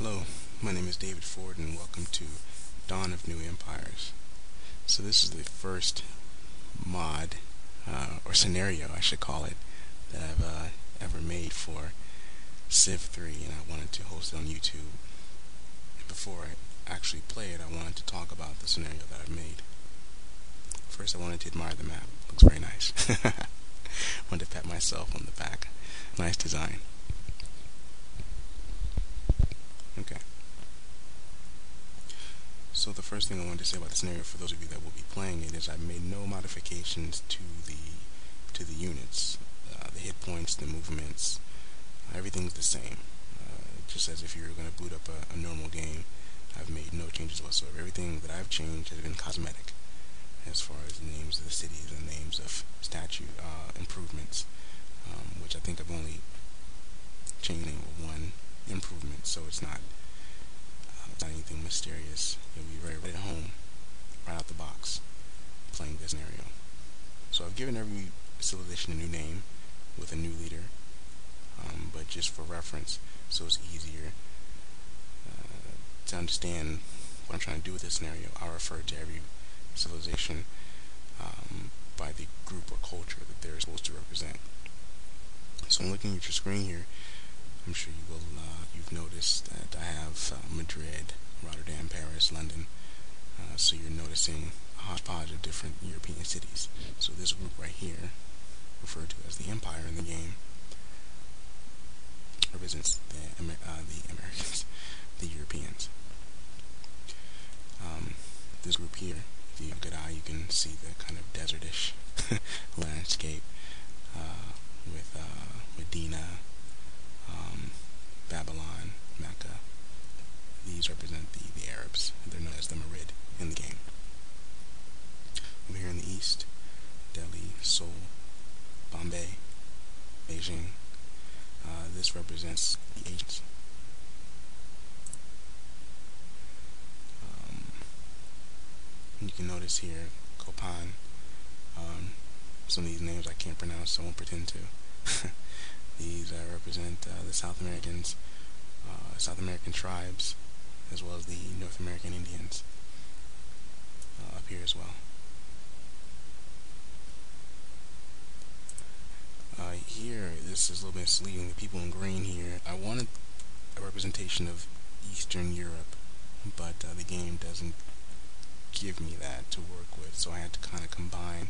Hello, my name is David Ford and welcome to Dawn of New Empires. So this is the first mod, or scenario I should call it, that I've ever made for Civ 3, and I wanted to host it on YouTube. Before I actually play it, I wanted to talk about the scenario that I've made. First, I wanted to admire the map. Looks very nice. Wanted to pat myself on the back. Nice design. Okay. So the first thing I wanted to say about the scenario, for those of you that will be playing it, is I made no modifications to the units, the hit points, the movements. Everything's the same. Just as if you were going to boot up a normal game, I've made no changes whatsoever. Everything that I've changed has been cosmetic, as far as the names of the cities and names of statue improvements, which I think I've only changed one improvement, so it's not anything mysterious. You'll be right at home, right out the box, playing this scenario. So I've given every civilization a new name with a new leader, but just for reference, so it's easier to understand what I'm trying to do with this scenario. I'll refer to every civilization by the group or culture that they're supposed to represent. So I'm looking at your screen here. I'm sure you've noticed that I have Madrid, Rotterdam, Paris, London. So you're noticing a hodgepodge of different European cities. So this group right here, referred to as the Empire in the game, represents the Americans, the Europeans. This group here, if you have a good eye, you can see the kind of desertish landscape with Medina, Babylon, Mecca. These represent the Arabs. They're known as the Marid in the game. Over here in the east, Delhi, Seoul, Bombay, Beijing. This represents the Asians. You can notice here, Copan. Some of these names I can't pronounce, so I won't pretend to. These represent the South Americans, South American tribes, as well as the North American Indians up here as well. Here, this is a little bit misleading. The people in green here, I wanted a representation of Eastern Europe, but the game doesn't give me that to work with, so I had to kind of combine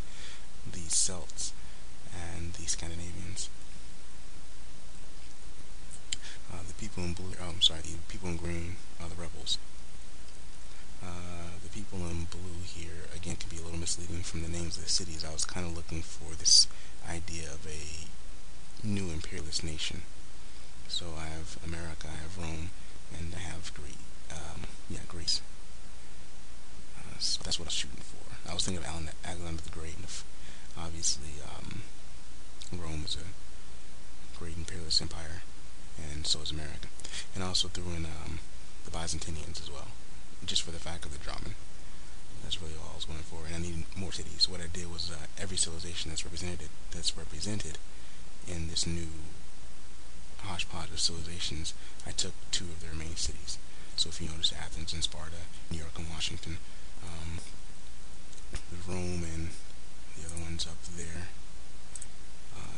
the Celts and the Scandinavians. The people in blue, the people in green are the rebels. The people in blue here, again, can be a little misleading from the names of the cities. I was kind of looking for this idea of a new imperialist nation. So I have America, I have Rome, and I have Greece. So that's what I was shooting for. I was thinking of Alexander the Great, and obviously Rome is a great imperialist empire, and so is America. And I also threw in the Byzantinians as well, just for the fact of the Draman. That's really all I was going for, and I needed more cities. What I did was every civilization that's represented in this new hodgepodge of civilizations, I took two of their main cities. So if you notice, Athens and Sparta, New York and Washington, Rome and the other ones up there.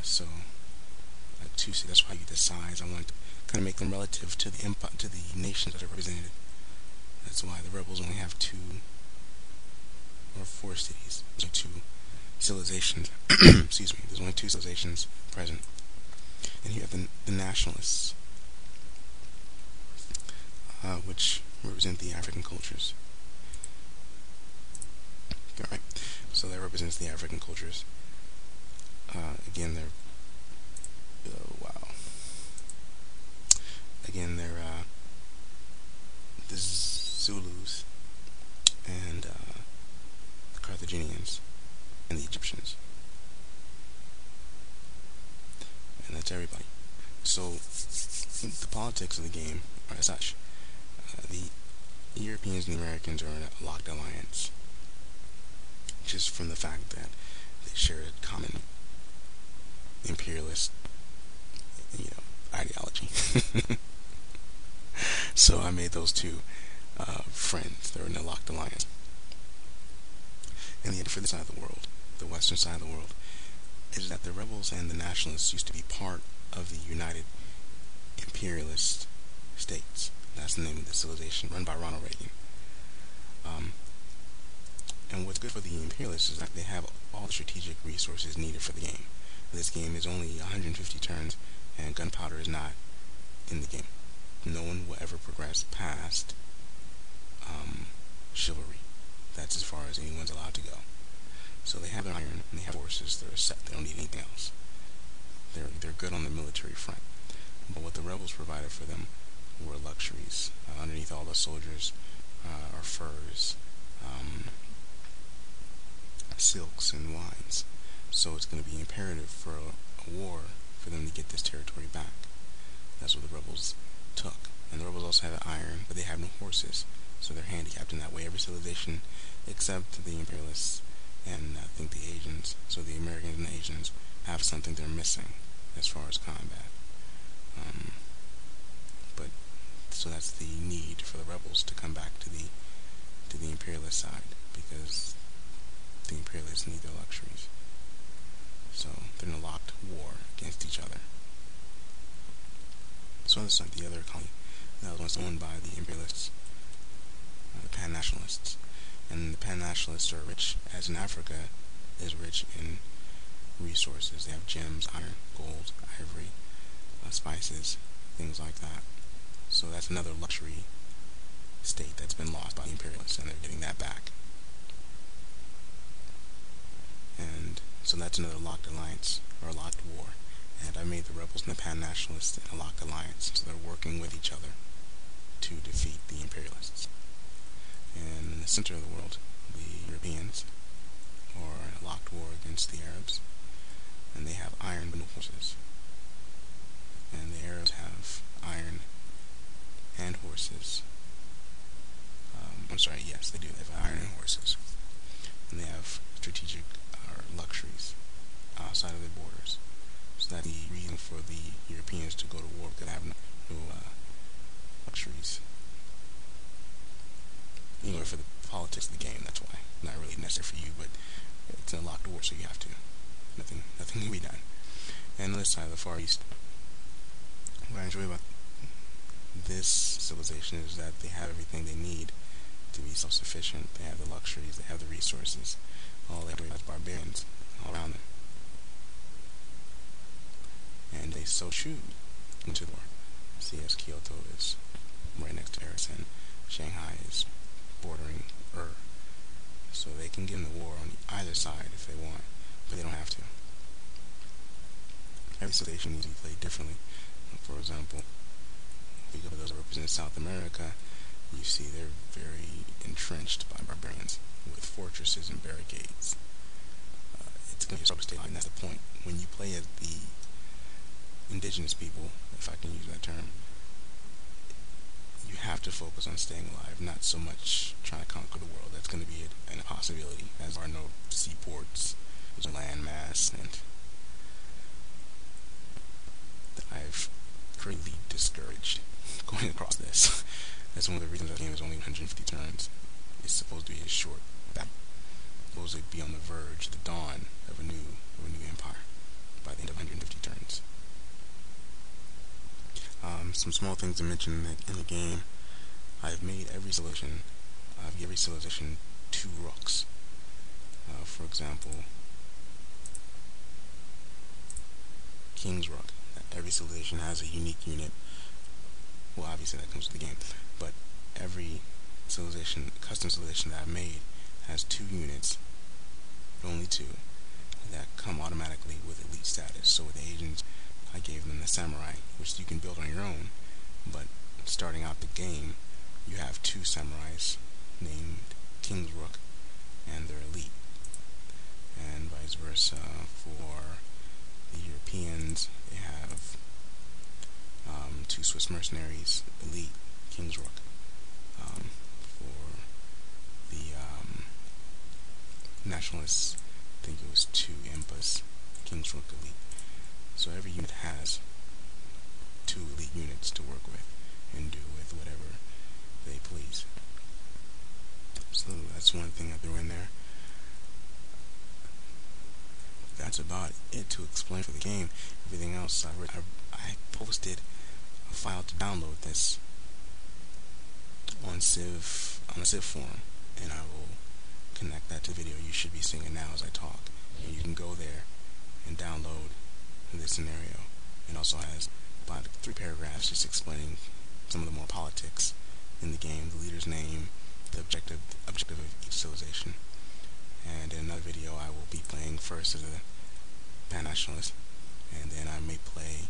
So two cities. That's why you get the size. I want to kind of make them relative to the nations that are represented. That's why the rebels only have 2 or 4 cities. There's only 2 civilizations. Excuse me. There's only 2 civilizations present. And you have the nationalists, which represent the African cultures. Alright, so that represents the African cultures. Again, they're the Zulus and the Carthaginians and the Egyptians, and that's everybody. So the politics of the game are as such. The Europeans and the Americans are in a locked alliance, just from the fact that they share a common imperialist, ideology. So I made those two friends. They're in a locked alliance. And the for this side of the world, the western side of the world, is that the rebels and the nationalists used to be part of the United Imperialist States. That's the name of the civilization run by Ronald Reagan. And what's good for the Imperialists is that they have all the strategic resources needed for the game. This game is only 150 turns, and gunpowder is not in the game. No one will ever progress past chivalry. That's as far as anyone's allowed to go. So they have their iron, and they have horses. They're set. They don't need anything else. They're good on the military front. But what the rebels provided for them were luxuries. Underneath all the soldiers are furs, silks, and wines. So it's going to be imperative for a war for them to get this territory back. That's what the rebels took. And the rebels also have iron, but they have no horses. So they're handicapped in that way. Every civilization except the Imperialists and I think the Asians, so the Americans and the Asians, have something they're missing as far as combat. But so that's the need for the rebels to come back to the Imperialist side, because the Imperialists need their luxuries. So they're in a locked war against each other. So on the side, the other colony that was owned by the Imperialists, the Pan-Nationalists. And the Pan-Nationalists are rich, as in Africa is rich in resources. They have gems, iron, gold, ivory, spices, things like that. So that's another luxury state that's been lost by the Imperialists, and they're getting that back. And so that's another locked alliance, or a locked war. And I made the rebels and the Pan-Nationalists in a locked alliance, so they're working with each other to defeat the Imperialists. And in the center of the world, the Europeans are in a locked war against the Arabs, and they have iron but no horses. And the Arabs have iron and horses. Yes, they do. They have iron and horses. And they have strategic luxuries outside of their borders. So that's the reason for the Europeans to go to war, because they have no luxuries. For the politics of the game, that's why. Not really necessary for you, but it's a locked war, so you have to. Nothing can be done. And on the other side of the Far East, what I enjoy about this civilization is that they have everything they need to be self-sufficient. They have the luxuries, they have the resources. All they have is barbarians all around them. And they so choose into the war. See, as Kyoto is right next to Paris, and Shanghai is bordering so they can get in the war on either side if they want, but they don't have to. Every civilization needs to be played differently. For example, if we go to those that represent South America, you see they're very entrenched by barbarians with fortresses and barricades. It's going to be a struggle to stay alive, and that's the point. When you play as the indigenous people, if I can use that term, you have to focus on staying alive, not so much trying to conquer the world. That's going to be an impossibility, as there are no seaports, there's a land mass, and I've greatly discouraged going across this. That's one of the reasons the game is only 150 turns. It's supposed to be a short battle. It's supposed to be on the verge, the dawn of a new empire by the end of 150 turns. Some small things to mention in the game. I've made every civilization, two rooks. For example, King's Rook. Every civilization has a unique unit. Well, obviously that comes with the game, but every civilization, custom civilization that I've made, has two units, only two, that come automatically with elite status. So with the Asians, I gave them the samurai, which you can build on your own, but starting out the game, you have two samurais named King's Rook, and they're elite. And vice versa for the Europeans, they have two Swiss mercenaries, elite, King's Rook. For the nationalists, I think it was two Impas, King's Rook, elite. So every unit has two elite units to work with and do with whatever everything I threw in there. That's about it to explain for the game. Everything else, I posted a file to download this on a Civ forum, and I will connect that to video. You should be seeing it now as I talk. And you can go there and download this scenario. It also has about 3 paragraphs just explaining some of the more politics in the game, the leader's name, the objective of each civilization. And in another video, I will be playing first as a Pan-Nationalist, and then I may play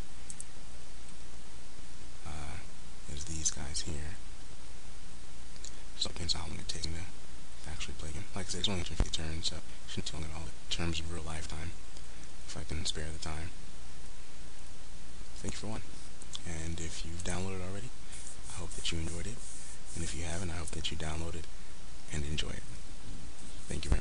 as these guys here. So it depends on how long it takes me to actually play them. Like I said, it's only 50 turns, so it shouldn't take long at all in terms of real lifetime, if I can spare the time. Thank you for watching. And if you've downloaded already, I hope that you enjoyed it. And if you haven't, I hope that you download it and enjoy it. Thank you very much.